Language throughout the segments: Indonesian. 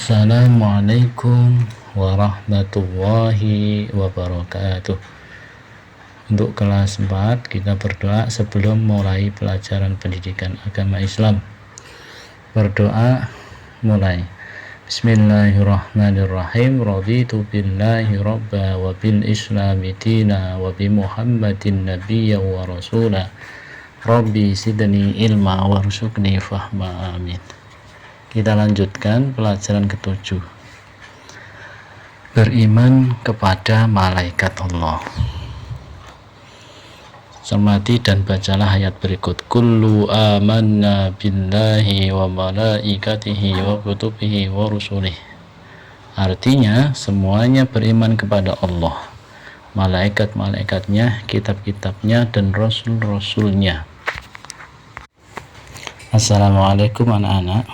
Assalamualaikum warahmatullahi wabarakatuh. Untuk kelas 4 kita berdoa sebelum mulai pelajaran pendidikan agama Islam. Berdoa mulai. Bismillahirrahmanirrahim. Raditu billahi rabba wa bil islami dina wa bi muhammadin nabiyya wa rasula. Rabbi sidni ilma warzuqni fahma, amin. Kita lanjutkan pelajaran ke-7. Beriman kepada malaikat Allah. Cermati dan bacalah ayat berikut. Kullu amanna billahi wa malaikatihi wa kutubihi wa rusulih. Artinya semuanya beriman kepada Allah, malaikat-malaikatnya, kitab-kitabnya, dan rasul-rasulnya. Assalamualaikum anak-anak.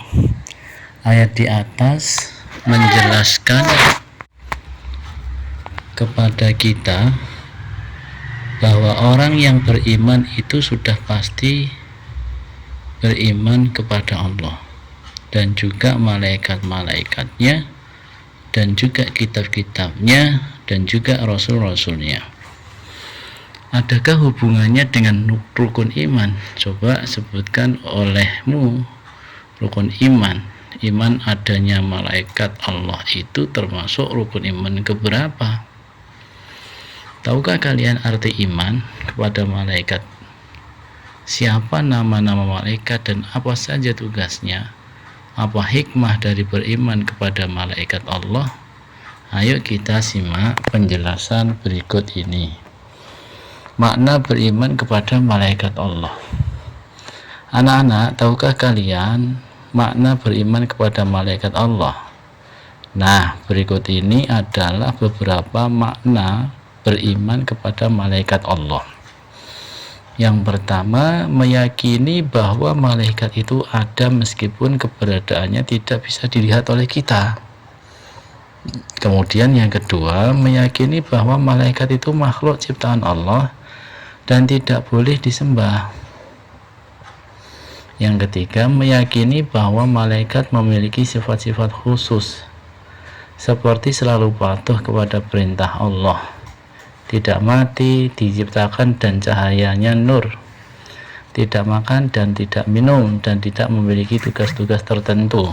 Ayat di atas menjelaskan kepada kita bahwa orang yang beriman itu sudah pasti beriman kepada Allah dan juga malaikat-malaikatnya dan juga kitab-kitabnya dan juga rasul-rasulnya. Adakah hubungannya dengan rukun iman? Coba sebutkan olehmu rukun iman. Iman adanya malaikat Allah itu termasuk rukun iman keberapa? Tahukah kalian arti iman kepada malaikat? Siapa nama-nama malaikat dan apa saja tugasnya? Apa hikmah dari beriman kepada malaikat Allah? Ayo kita simak penjelasan berikut ini. Makna beriman kepada malaikat Allah. Anak-anak, tahukah kalian makna beriman kepada malaikat Allah? Nah, berikut ini adalah beberapa makna beriman kepada malaikat Allah. Yang pertama, meyakini bahwa malaikat itu ada meskipun keberadaannya tidak bisa dilihat oleh kita. Kemudian yang kedua, meyakini bahwa malaikat itu makhluk ciptaan Allah dan tidak boleh disembah. Yang ketiga, meyakini bahwa malaikat memiliki sifat-sifat khusus seperti selalu patuh kepada perintah Allah, tidak mati, diciptakan dan cahayanya nur, tidak makan dan tidak minum, dan tidak memiliki tugas-tugas tertentu.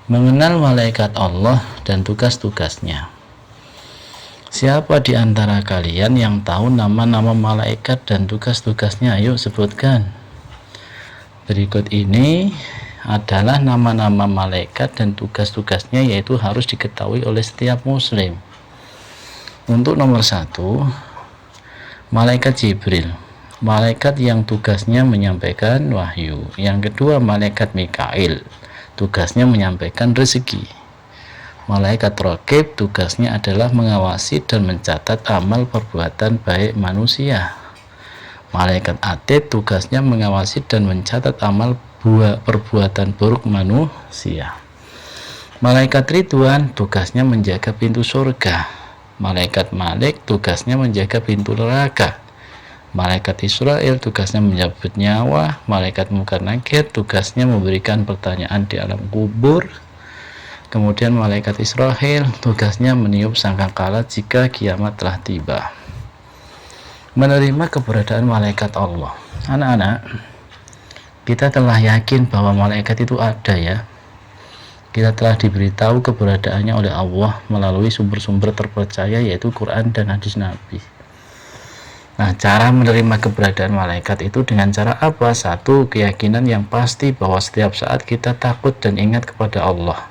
Mengenal malaikat Allah dan tugas-tugasnya. Siapa di antara kalian yang tahu nama-nama malaikat dan tugas-tugasnya? Ayo sebutkan. Berikut ini adalah nama-nama malaikat dan tugas-tugasnya, yaitu harus diketahui oleh setiap muslim. Untuk nomor 1, malaikat Jibril, malaikat yang tugasnya menyampaikan wahyu. Yang kedua, malaikat Mikail, tugasnya menyampaikan rezeki. Malaikat Raqib tugasnya adalah mengawasi dan mencatat amal perbuatan baik manusia. Malaikat Atid tugasnya mengawasi dan mencatat amal perbuatan buruk manusia. Malaikat Ridwan tugasnya menjaga pintu surga. Malaikat Malik tugasnya menjaga pintu neraka. Malaikat Israel tugasnya menyabut nyawa. Malaikat Munkar Nakir tugasnya memberikan pertanyaan di alam kubur. Kemudian malaikat Israel tugasnya meniup sangkakala jika kiamat telah tiba. Menerima keberadaan malaikat Allah. Anak-anak, kita telah yakin bahwa malaikat itu ada ya. Kita telah diberitahu keberadaannya oleh Allah melalui sumber-sumber terpercaya, yaitu Quran dan hadis Nabi. Nah, cara menerima keberadaan malaikat itu dengan cara apa? 1, keyakinan yang pasti bahwa setiap saat kita takut dan ingat kepada Allah,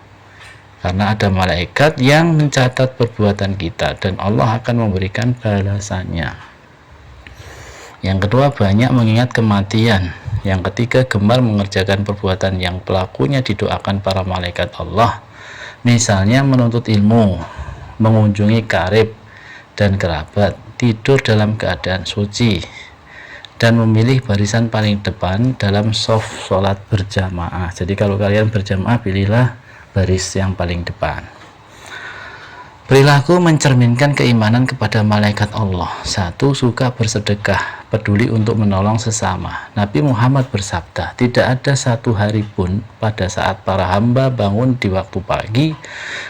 karena ada malaikat yang mencatat perbuatan kita dan Allah akan memberikan balasannya. Yang kedua, banyak mengingat kematian. Yang ketiga, gemar mengerjakan perbuatan yang pelakunya didoakan para malaikat Allah, misalnya menuntut ilmu, mengunjungi karib dan kerabat, tidur dalam keadaan suci, dan memilih barisan paling depan dalam shaf sholat berjamaah. Jadi kalau kalian berjamaah, pilihlah baris yang paling depan. Perilaku mencerminkan keimanan kepada malaikat Allah. 1, suka bersedekah. peduli untuk menolong sesama. Nabi Muhammad bersabda, tidak ada satu hari pun pada saat para hamba bangun di waktu pagi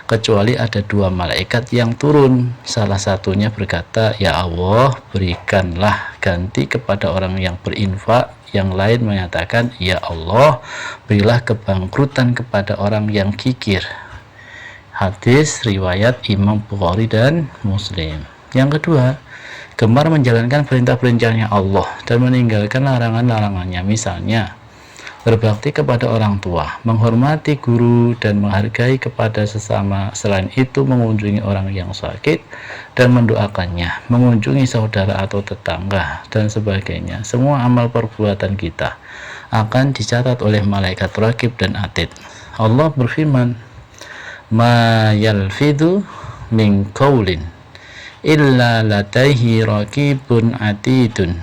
kecuali ada dua malaikat yang turun. Salah satunya berkata, ya Allah, berikanlah ganti kepada orang yang berinfak. Yang lain mengatakan, ya Allah, berilah kebangkrutan kepada orang yang kikir. Hadis riwayat Imam Bukhari dan Muslim. Yang kedua, gemar menjalankan perintah-perintahnya Allah dan meninggalkan larangan-larangannya. Misalnya, berbakti kepada orang tua, menghormati guru, dan menghargai kepada sesama. Selain itu, mengunjungi orang yang sakit dan mendoakannya, mengunjungi saudara atau tetangga, dan sebagainya. Semua amal perbuatan kita akan dicatat oleh malaikat raqib dan atid. Allah berfirman, ma yalfidhu min qaulin illa ladaihi raqibun atidun.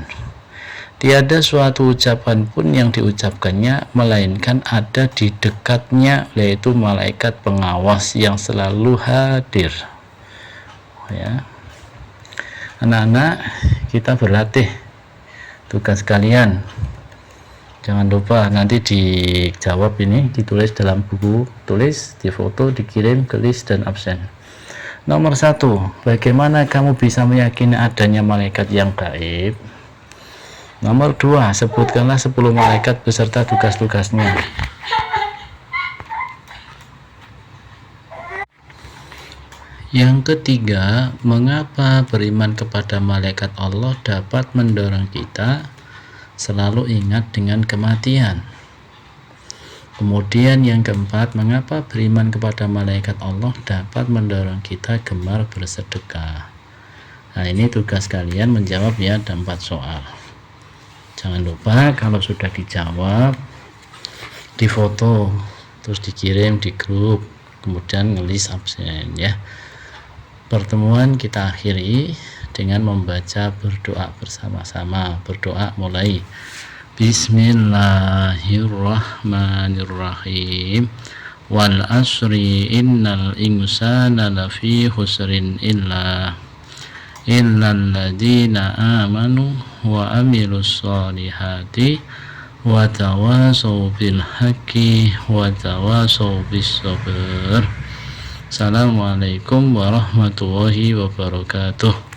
Tiada suatu ucapan pun yang diucapkannya melainkan ada di dekatnya, yaitu malaikat pengawas yang selalu hadir. Ya, anak-anak, kita berlatih tugas kalian. Jangan lupa nanti dijawab ini, ditulis dalam buku, tulis, difoto, dikirim ke list dan absen. Nomor 1, bagaimana kamu bisa meyakini adanya malaikat yang gaib? Nomor 2, sebutkanlah 10 malaikat beserta tugas-tugasnya. Yang ketiga, mengapa beriman kepada malaikat Allah dapat mendorong kita selalu ingat dengan kematian? Kemudian yang keempat, mengapa beriman kepada malaikat Allah dapat mendorong kita gemar bersedekah? Nah, ini tugas kalian menjawab ya, ada 4 soal. Jangan lupa kalau sudah dijawab, difoto, terus dikirim di grup, kemudian ngelis absen ya. Pertemuan kita akhiri dengan membaca berdoa bersama-sama. Berdoa mulai. Bismillahirrahmanirrahim. Wal asri innal insana lafi khusrin illa alladzina amanu wa amilus solihati wa tawasaw bil haqqi wa tawasaw bis sabr. Assalamualaikum warahmatullahi wabarakatuh.